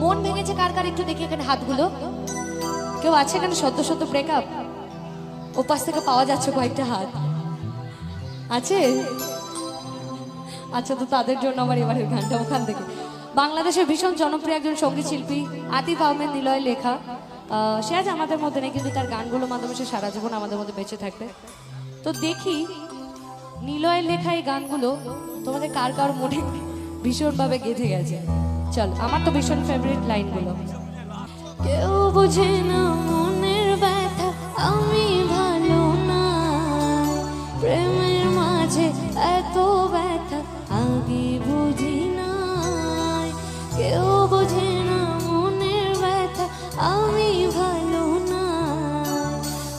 মন ভেঙেছে কার কার একটু দেখি এখানে হাতগুলো। কেউ আছে এখানে সদ্য সদ্য ব্রেকআপ? ওপাশ থেকে পাওয়া যাচ্ছে কয়েকটা হাত আছে। আচ্ছা, তো তাদের জন্য আমার এবারের গানটা ওখান থেকে। বাংলাদেশের ভীষণ জনপ্রিয় একজন সঙ্গীত শিল্পী আতিফ আহমেদ নিলয় লেখা। সে আজ আমাদের মধ্যে নেই, কিন্তু তার গানগুলোর মাধ্যমে সে সারা জীবন আমাদের মধ্যে বেঁচে থাকবে। তো দেখি নিলয়ের লেখা এই গানগুলো তোমাদের কার কার মনে ভীষণভাবে গেঁথে গেছে। চল, আমার তো ভীষণ ফেভারিট লাইনগুলো। কেউ বোঝে না মনের ব্যথা, আমি ভালো না, প্রেমের মাঝে এত ব্যথা আগে বুঝি না। কেউ বোঝে না মনের ব্যথা, আমি ভালো না,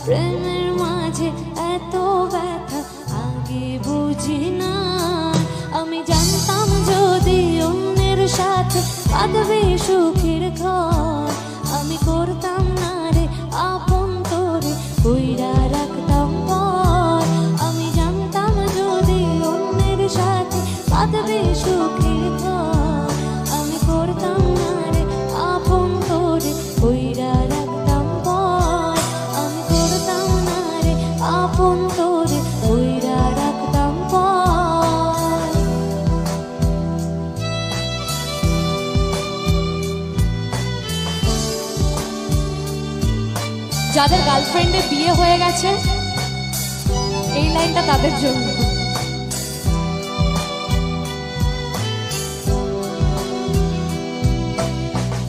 প্রেমের মাঝে এত ব্যথা আগে বুঝি না। আমি জানতাম যদি অন্যের সাথে বাঁধবে সুখের ঘর, আমি করতাম না রে আপন তোরে কইরা রাখতাম পর। আমি জানতাম যদি অন্যের সাথে বাঁধবে সুখের ঘর, আমি করতাম না রে আপন তোরে কইরা রাখতাম পর। আমি করতাম না রে আপন তোরে কইরা রাখতাম পর। যাদের গার্লফ্রেন্ডের বিয়ে হয়ে গেছে এই লাইনটা তাদের জন্য।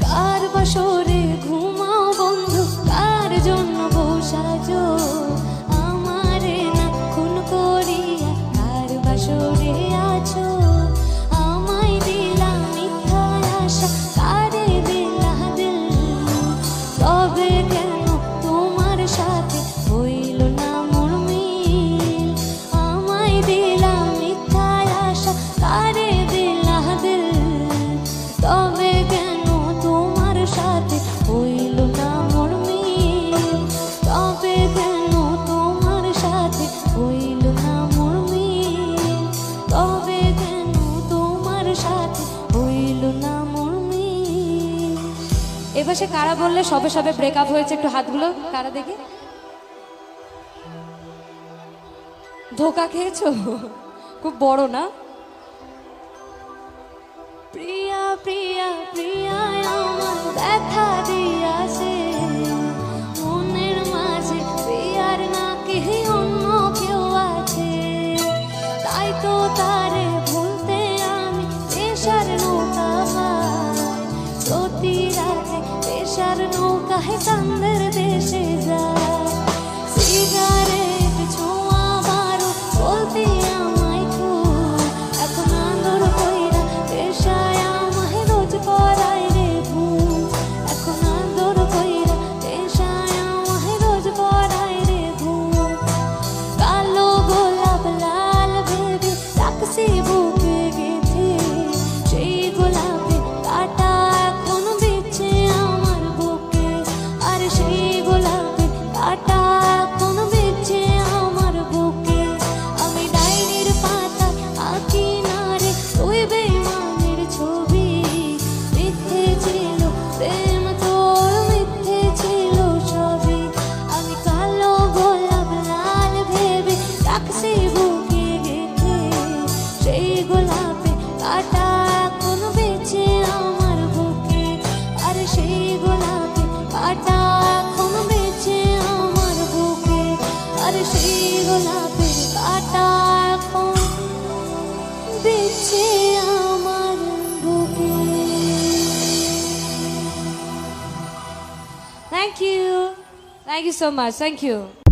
কার বাসরে ঘুমাও বন্ধু, কার জন্য বসাজো, আমারে না খুন করিয়া কার বাসরে আছো। আমায় দিলা মিথ্যা আশা, কারে দিলা দিল, তবে কেন তোমার সাথে হইল না মোর মিল। আমায় দিলা মিথ্যা আশা, কারে দিলা দিল, তবে কেন তোমার সাথে হইল না মোর মিল। তবে কেন তোমার সাথে হইল না মোর মিল, তবে কেন তোমার সাথে হইল না মোর মিল। এবার সে কারা বললে সবে সবে ব্রেকআপ হয়েছে, একটু হাতগুলো কারা দেখি। ধোকা খেয়েছো? খুব বড় না? প্রিয়া প্রিয়া প্রিয়া আমার ব্যথা দিয়াছে, মনের মাঝে প্রিয়ার নাকি অন্য কেউ আছে। তাই তো তারে ভুলতে আমি পেশার নৌকা ভাই, প্রতি রাতে পেশার নৌকায় চাঁদের দেশে যায়। সিগারেট ছোঁয়া বারো বলতে আমায় খুব, এখন আদর কইরা পেশায় আমায় রোজ করায় রে ঘুম। এখন আদর কইরা পেশায় আমায় রোজ করায় রে ঘুম। কালো গোলাপ লাল ভেবে রাখছি বুকে গেঁথে, সেই গোলাপে কাটা এখন বিচ্ছে আমার বুকে। আর সেই গোলাপে কাটা এখন বিচ্ছে আমার বুকে। আমি ডায়েরির পাতায় আঁকি না রে তুই বেইমানের ছবি, মিথ্যে ছিল প্রেম তোর, মিথ্যে ছিল সবই। আমি কালো গোলাপ লাল ভেবে রাখছি বুকে গেঁথে, সেই গোলাপে কাটা এখন বেঁচে আমার বুকে। আর সেই গোলাপে কাটা এখন বেঁচে আমার বুকে। আর সেই গোলাপে কাটা এখন বেঁচে আমার বুকে। Thank you so much. Thank you.